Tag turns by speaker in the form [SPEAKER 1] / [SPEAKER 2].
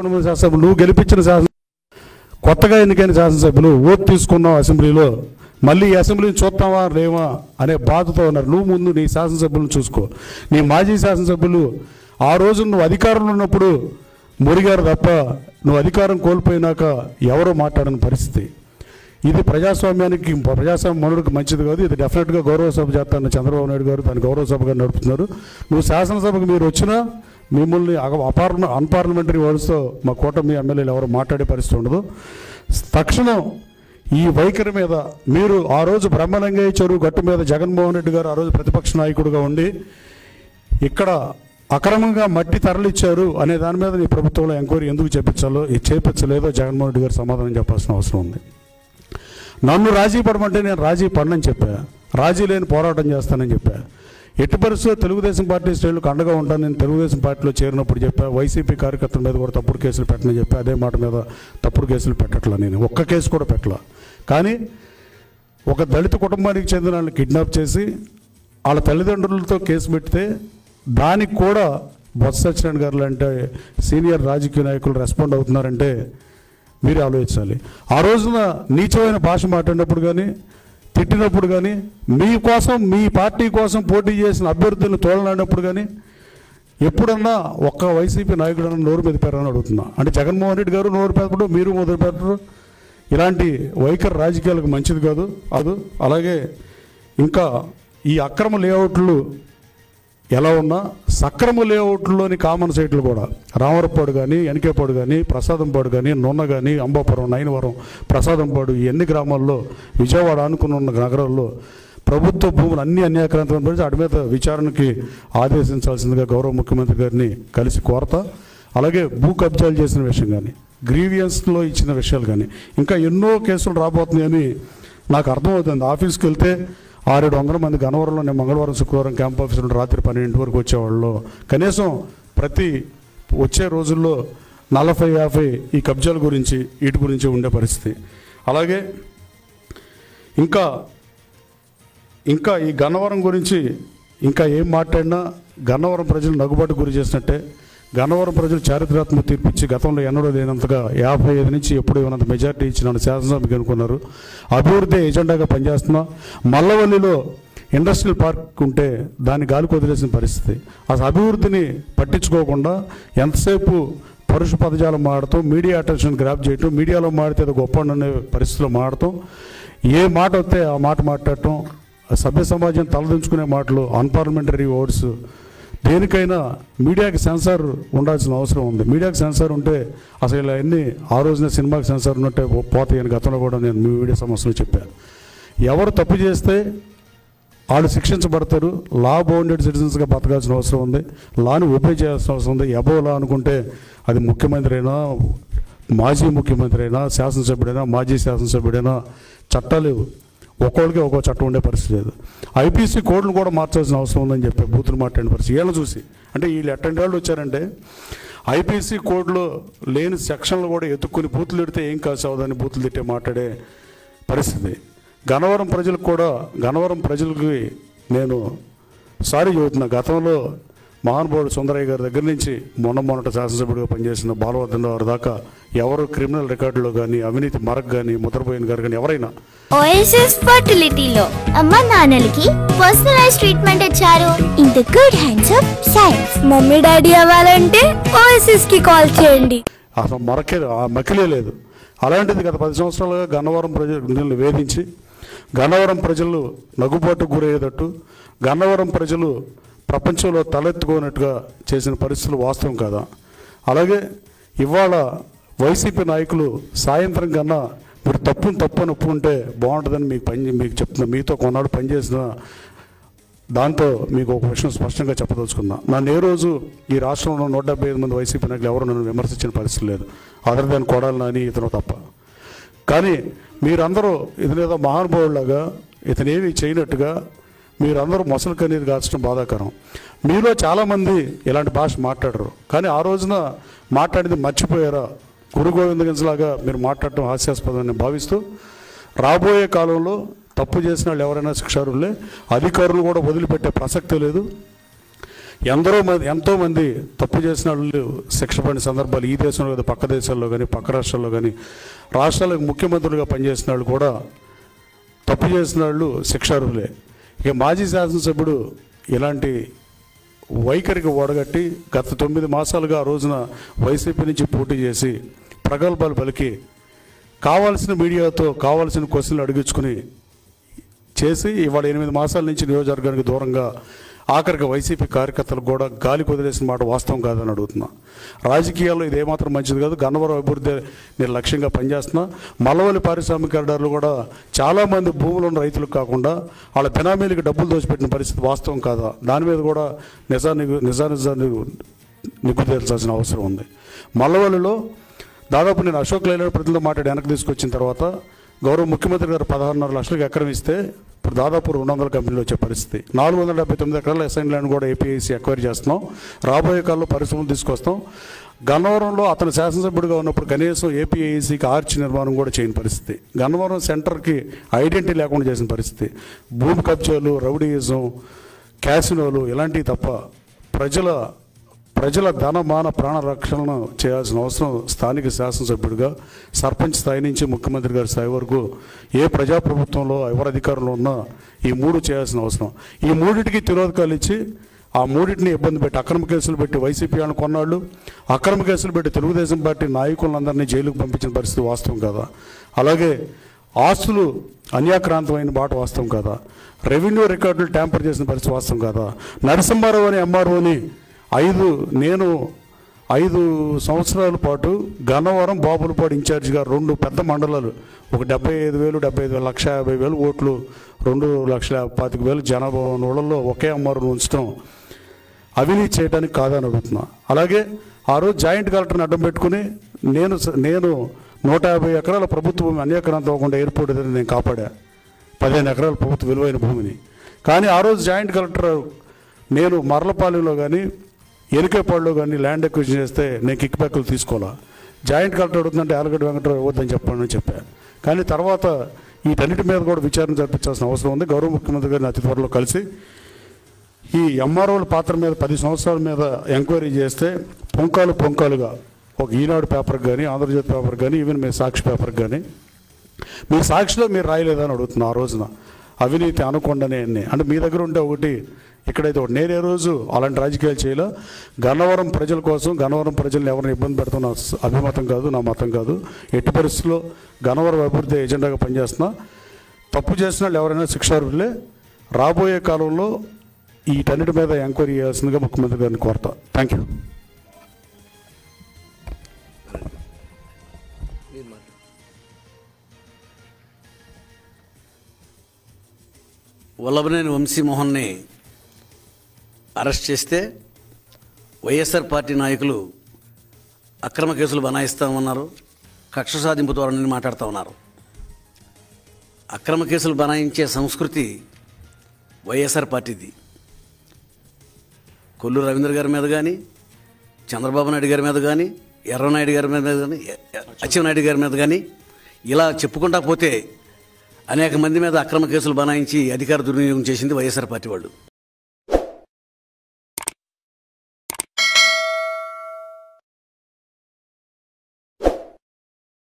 [SPEAKER 1] 51 శాసనసభ్యులు నువ్వు గెలిపించిన కొత్తగా ఎన్నికైన శాసనసభ్యులు ఓటు తీసుకున్నావు అసెంబ్లీలో, మళ్ళీ ఈ అసెంబ్లీని చూస్తావా లేవా అనే బాధతో ఉన్నారు. నువ్వు ముందు నీ శాసనసభ్యులను చూసుకో. నీ మాజీ శాసనసభ్యులు ఆ రోజు నువ్వు అధికారంలో ఉన్నప్పుడు మురిగారు తప్ప నువ్వు అధికారం కోల్పోయినాక ఎవరో మాట్లాడని పరిస్థితి. ఇది ప్రజాస్వామ్యానికి ప్రజాస్వామ్య మనుడికి మంచిది కాదు. ఇది డెఫినెట్గా గౌరవ సభ చేస్తానని చంద్రబాబు నాయుడు గారు దాని గౌరవ సభగా నడుపుతున్నారు. నువ్వు శాసనసభకు మీరు వచ్చినా మిమ్మల్ని అన్పార్లమెంటరీ వర్డ్స్తో మా కూటమి ఎమ్మెల్యేలు ఎవరు మాట్లాడే పరిస్థితి ఉండదు. తక్షణం ఈ వైఖరి మీద మీరు ఆ రోజు బ్రహ్మలింగయ్య చెరువు గట్టు మీద జగన్మోహన్ రెడ్డి గారు ఆ రోజు ప్రతిపక్ష నాయకుడిగా ఉండి ఇక్కడ అక్రమంగా మట్టి తరలిచ్చారు అనే దాని మీద నీ ప్రభుత్వంలో ఎంక్వైరీ ఎందుకు చేపించలేదో జగన్మోహన్ రెడ్డి గారు సమాధానం చెప్పాల్సిన అవసరం ఉంది. నన్ను రాజీ పడమంటే నేను రాజీ పడనని చెప్పా, రాజీ లేని పోరాటం చేస్తానని చెప్పా. ఎట్టి పరిస్థితుల్లో తెలుగుదేశం పార్టీ శ్రేణులకు అండగా ఉంటాను. నేను తెలుగుదేశం పార్టీలో చేరినప్పుడు చెప్పా, వైసీపీ కార్యకర్తల మీద కూడా తప్పుడు కేసులు పెట్టనని చెప్పా. అదే మాట మీద తప్పుడు కేసులు పెట్టట్లా, నేను ఒక్క కేసు కూడా పెట్టలా. కానీ ఒక దళిత కుటుంబానికి చెందిన వాళ్ళని కిడ్నాప్ చేసి వాళ్ళ తల్లిదండ్రులతో కేసు పెడితే దానికి కూడా బొత్స సత్యనారాయణ గారు లాంటి సీనియర్ రాజకీయ నాయకులు రెస్పాండ్ అవుతున్నారంటే మీరు ఆలోచించాలి. ఆ రోజున నీచమైన భాష మాట్లాడినప్పుడు కానీ తిట్టినప్పుడు కానీ మీకోసం మీ పార్టీ కోసం పోటీ చేసిన అభ్యర్థులను తోలనాడినప్పుడు కానీ ఎప్పుడన్నా ఒక్క వైసీపీ నాయకుడు నోరు మీద పెట్టారని అడుగుతున్నా. అంటే జగన్మోహన్ రెడ్డి గారు నోరు పెట్టడం మీరు మొదలు పెట్టరు. ఇలాంటి వైఖరి రాజకీయాలకు మంచిది కాదు. అలాగే ఇంకా ఈ అక్రమ లేఅవుట్లు ఎలా ఉన్నా సక్రమ లేఅవుట్లోని కామన్ సైట్లు కూడా రామవరపాడు కానీ ఎన్కేపాడు కానీ ప్రసాదంపాడు కానీ నున్న కానీ అంబాపురం నైనవరం ప్రసాదంపాడు ఈ ఎన్ని గ్రామాల్లో విజయవాడ అనుకుని ఉన్న నగరాల్లో ప్రభుత్వ భూములు అన్ని అన్యాక్రాంతం పడి వాటి మీద విచారణకి ఆదేశించాల్సిందిగా గౌరవ ముఖ్యమంత్రి గారిని కలిసి కోరతా. అలాగే భూ కబ్జాలు చేసిన విషయం కానీ గ్రీవియన్స్లో ఇచ్చిన విషయాలు కానీ ఇంకా ఎన్నో కేసులు రాబోతున్నాయని నాకు అర్థమవుతుంది. ఆఫీస్కి వెళ్తే 600-700 మంది గన్నవరంలో నేను మంగళవారం శుక్రవారం క్యాంప్ ఆఫీస్ నుండి రాత్రి 12 వరకు వచ్చేవాళ్ళు. కనీసం ప్రతి వచ్చే రోజుల్లో 40-50 ఈ కబ్జాల గురించి వీటి గురించి ఉండే పరిస్థితి. అలాగే ఇంకా ఈ గన్నవరం గురించి ఇంకా ఏం మాట్లాడినా గన్నవరం ప్రజలు నగుబాటు గురి చేసినట్టే. గన్నవరం ప్రజలు చారిత్రాత్మక తీర్పు ఇచ్చి గతంలో ఎన్నడూ లేనంతగా 55 నుంచి ఎప్పుడు ఇవ్వనంత మెజార్టీ ఇచ్చి నన్ను శాసనసభకి అనుకున్నారు. అభివృద్ధి ఎజెండాగా పనిచేస్తున్నా. మల్లవల్లిలో ఇండస్ట్రియల్ పార్క్ ఉంటే దాన్ని గాలికి వదిలేసిన పరిస్థితి. అసలు అభివృద్ధిని పట్టించుకోకుండా ఎంతసేపు పరుష పదజాలం మాడటం, మీడియా అటెన్షన్ గ్రాప్ చేయటం, మీడియాలో మాడితే అది గొప్ప అనే పరిస్థితిలో మాడటం, ఏ మాట వస్తే ఆ మాట మాట్లాడటం, సభ్య సమాజం తలదించుకునే మాటలు, అన్పార్లమెంటరీ వర్డ్స్. దేనికైనా మీడియాకి సెన్సార్ ఉండాల్సిన అవసరం ఉంది. మీడియాకి సెన్సార్ ఉంటే అసలు ఇలా అన్నీ ఆ రోజున సినిమాకి సెన్సార్ ఉన్నట్టే పోతాయని గతంలో కూడా నేను మీ మీడియా సమస్యలు చెప్పాను. ఎవరు తప్పు చేస్తే వాళ్ళు శిక్షించబడతారు. లా బౌండెడ్ సిటిజన్స్గా బతకాల్సిన అవసరం ఉంది. లాని ఒబే చేయాల్సిన అవసరం ఉంది. ఎబో లా అనుకుంటే అది ముఖ్యమంత్రి అయినా, మాజీ ముఖ్యమంత్రి అయినా, శాసనసభ్యుడైనా, మాజీ శాసనసభ్యుడైనా చట్టాలు ఒక్కొక్కరికి ఒక్కో చట్టం ఉండే పరిస్థితి లేదు. ఐపీసీ కోడ్లు కూడా మార్చాల్సిన అవసరం ఉందని చెప్పి బూతులు మాట్లాడిన పరిస్థితి వీళ్ళని చూసి. అంటే వీళ్ళు ఎట్టంటి వాళ్ళు వచ్చారంటే ఐపీసీ కోడ్లో లేని సెక్షన్లు కూడా ఎత్తుక్కుని బూతులు తిడితే ఏం కాసావదని బూతులు తిట్టే మాట్లాడే పరిస్థితి. గన్నవరం ప్రజలకి నేను సారీ చెబుతున్నా. గతంలో మహానుభావుడు సుందరయ్య గారి దగ్గర నుంచి మొన్నటి శాసనసభ్యుడిగా పనిచేసిన బాలవర్ధన్ గారి దాకా ఎవరు క్రిమినల్ రికార్డులో కానీ అవినీతి మరక్ కానీ ముద్రపోయిన గారు కానీ ఎవరైనా
[SPEAKER 2] ఓఎస్ఎస్ ఫర్టిలిటీలో అమ్మ నాన్నలకి పర్సనలైజ్ ట్రీట్మెంట్ ఇచ్చారు. In the good hands of science. Mummy daddy అవ్వాలంటే ఓఎస్ఎస్ కి కాల్ చేయండి.
[SPEAKER 1] అసలు మకిలే లేదు. అలాంటిది గత 10 సంవత్సరాలుగా గన్నవరం ప్రజలు వేధించి గన్నవరం ప్రజలు నగుబాటుకు గురయ్యేటట్టు గన్నవరం ప్రజలు ప్రపంచంలో తలెత్తుకోనట్టుగా చేసిన పరిస్థితులు వాస్తవం కాదా? అలాగే ఇవాళ వైసీపీ నాయకులు సాయంత్రం కన్నా మీరు తప్పుని ఒప్పుకుంటే బాగుంటుందని మీకు చెప్తున్నా. మీతో కొన్నాడు పనిచేసిన దాంతో మీకు ఒక విషయం స్పష్టంగా చెప్పదలుచుకున్నా. నన్ను ఏ రోజు ఈ రాష్ట్రంలో 175 మంది వైసీపీ నాయకులు ఎవరు నన్ను విమర్శించిన పరిస్థితి లేదు, అదర్ దాని కొడాలి నాని ఇతను తప్ప. కానీ మీరందరూ ఇతనేదో మహానుభావులాగా ఇతనేమి చేయనట్టుగా మీరందరూ మొసలు కన్నీరు కాల్చడం బాధాకరం. మీలో చాలామంది ఇలాంటి భాష మాట్లాడరు. కానీ ఆ రోజున మాట్లాడింది మర్చిపోయారా? గురు గోవిందగంజ్లాగా మీరు మాట్లాడటం హాస్యాస్పదమని భావిస్తూ రాబోయే కాలంలో తప్పు చేసిన వాళ్ళు ఎవరైనా శిక్షార్హులే. అధికారులు కూడా వదిలిపెట్టే ప్రసక్తి లేదు. ఎంతోమంది తప్పు చేసిన వాళ్ళు శిక్ష పడిన సందర్భాలు ఈ దేశంలో కదా, పక్క దేశాల్లో కానీ పక్క రాష్ట్రాల్లో కానీ, రాష్ట్రాలకు ముఖ్యమంత్రులుగా పనిచేసిన వాళ్ళు కూడా తప్పు చేసిన వాళ్ళు శిక్షార్హులే. ఇక మాజీ శాసనసభ్యుడు ఇలాంటి వైఖరికి ఓడగట్టి గత 9 మాసాలుగా ఆ రోజున వైసీపీ నుంచి పోటీ చేసి ప్రగల్భాలు పలికి కావాల్సిన మీడియాతో కావాల్సిన క్వశ్చన్లు అడిగించుకుని చేసి ఇవాళ 8 మాసాల నుంచి నియోజకవర్గానికి దూరంగా ఆఖరికి వైసీపీ కార్యకర్తలకు కూడా గాలి కుదిలేసిన మాట వాస్తవం కాదని అడుగుతున్నా. రాజకీయాల్లో ఇది ఏమాత్రం మంచిది కాదు. గన్నవరం అభివృద్ధి నేను లక్ష్యంగా పనిచేస్తున్నా. మల్లవల్లి పారిశ్రామిక కారిడార్లు కూడా చాలామంది భూములు ఉన్న రైతులకు కాకుండా వాళ్ళ బినామీలకు డబ్బులు దోచిపెట్టిన పరిస్థితి వాస్తవం కాదా, దాని మీద కూడా నిజాన్ని నిగ్గు తేల్చాల్సిన అవసరం ఉంది. మల్లవల్లిలో దాదాపు నేను అశోక్ లైలాండ్ ప్రతినిధితో మాట్లాడి వెనక్కి తీసుకొచ్చిన తర్వాత గౌరవ ముఖ్యమంత్రి గారు 16.5 లక్షలకు ఎకరం ఇస్తే ఇప్పుడు దాదాపు 200 కంపెనీలు వచ్చే పరిస్థితి. 479 ఎకరాల అసైన్ ల్యాండ్ కూడా ఏపీఐసీ ఎక్వైర్ చేస్తున్నాం. రాబోయే కాలంలో పరిశ్రమలు తీసుకొస్తాం. గన్నవరంలో అతను శాసనసభ్యుడిగా ఉన్నప్పుడు కనీసం ఏపీఐసీకి ఆర్చ్ నిర్మాణం కూడా చేయని పరిస్థితి. గన్నవరం సెంటర్కి ఐడెంటిటీ లేకుండా చేసిన పరిస్థితి. భూమి కబ్జాలు, రౌడీయిజం, క్యాసినోలు ఇలాంటివి తప్ప ప్రజల ధనమాన ప్రాణ రక్షణను చేయాల్సిన అవసరం స్థానిక శాసనసభ్యుడిగా సర్పంచ్ స్థాయి నుంచి ముఖ్యమంత్రి గారి స్థాయి వరకు ఏ ప్రజాప్రభుత్వంలో ఎవరు అధికారంలో ఉన్నా ఈ 3 చేయాల్సిన అవసరం. ఈ 3టికి తిరోధకాలు ఇచ్చి ఆ 3టిని ఇబ్బంది పెట్టి అక్రమ కేసులు పెట్టి వైసీపీ అని కొన్నాళ్ళు, అక్రమ కేసులు పెట్టి తెలుగుదేశం పార్టీ నాయకులందరినీ జైలుకు పంపించిన పరిస్థితి వాస్తవం కాదా? అలాగే ఆస్తులు అన్యాక్రాంతమైన మాట వాస్తవం కాదా? రెవెన్యూ రికార్డులు ట్యాంపర్ చేసిన పరిస్థితి వాస్తవం కాదా? నరసింహారావు అని ఎంఆర్ఓని 5 సంవత్సరాల పాటు గన్నవరం బాపులపాడు ఇన్ఛార్జిగా 2 పెద్ద మండలాలు, ఒక 75,000 1,50,000 ఓట్లు, 2,25,000 జనాభా ఉన్న ఊళ్ళల్లో ఒకే అమ్మారును ఉంచడం అవినీతి చేయడానికి కాదని అడుగుతున్నా. అలాగే ఆ రోజు జాయింట్ కలెక్టర్ని అడ్డం పెట్టుకుని నేను 150 ఎకరాల ప్రభుత్వ భూమి అన్యాక్రాంతం అవ్వకుండా ఎయిర్పోర్ట్ దగ్గర నేను కాపాడా, 15 ఎకరాల ప్రభుత్వ విలువైన భూమిని. కానీ ఆ రోజు జాయింట్ కలెక్టర్ నేను మర్లపాలెంలో కానీ ఎనికేపాడులో కానీ ల్యాండ్ ఎక్విజిషన్ చేస్తే నేను కిక్ బ్యాక్లు తీసుకోవాలా? జాయింట్ కలెక్టర్ అడుగుతుందంటే ఆలగడ్డ వెంకటరావు ఇవ్వద్దని చెప్పానని చెప్పాను. కానీ తర్వాత వీటన్నిటి మీద కూడా విచారణ జరిపించాల్సిన అవసరం ఉంది. గౌరవ ముఖ్యమంత్రి గారిని అతి త్వరలో కలిసి ఈ ఎంఆర్ఓల పాత్ర మీద 10 సంవత్సరాల మీద ఎంక్వైరీ చేస్తే పొంకాలుగా ఒక ఈనాడు పేపర్కి కానీ ఆంధ్రజ్యోతి పేపర్కి కానీ ఈవెన్ మీ సాక్షి పేపర్కి కానీ మీ సాక్షిలో మీరు రాయలేదని అడుగుతున్నా. ఆ రోజున అవినీతి అనకుండానే అంటే మీ దగ్గర ఉంటే ఒకటి, ఇక్కడైతే ఒకటి. నేనే రోజు అలాంటి రాజకీయాలు చేయాల. గన్నవరం ప్రజల కోసం, గన్నవరం ప్రజలను ఎవరిని ఇబ్బంది పెడతాం నా అభిమతం కాదు, నా మతం కాదు. ఎట్టి పరిస్థితుల్లో గన్నవరం అభివృద్ధి ఎజెండాగా పనిచేస్తున్నా. తప్పు చేసిన వాళ్ళు ఎవరైనా శిక్షార్హులే. రాబోయే కాలంలో వీటన్నిటి మీద ఎంక్వైరీ చేయాల్సిందిగా ముఖ్యమంత్రి గారిని కోరతా. Thank you.
[SPEAKER 3] వల్లభనేని వంశీమోహన్ని అరెస్ట్ చేస్తే వైఎస్ఆర్ పార్టీ నాయకులు అక్రమ కేసులు బనాయిస్తామన్నారు, కక్ష సాధింపు ధోరణిని మాట్లాడుతూ ఉన్నారు. అక్రమ కేసులు బనాయించే సంస్కృతి వైఎస్ఆర్ పార్టీది. కొల్లు రవీంద్ర గారి మీద కానీ, చంద్రబాబు నాయుడు గారి మీద కానీ, ఎర్రనాయుడు గారి మీద కానీ, అచ్చెన్నాయుడు గారి మీద కానీ ఇలా చెప్పుకుంటా పోతే అనేక మంది మీద అక్రమ కేసులు బనాయించి అధికార దుర్వినియోగం చేసింది వైఎస్ఆర్ పార్టీ వాళ్ళు.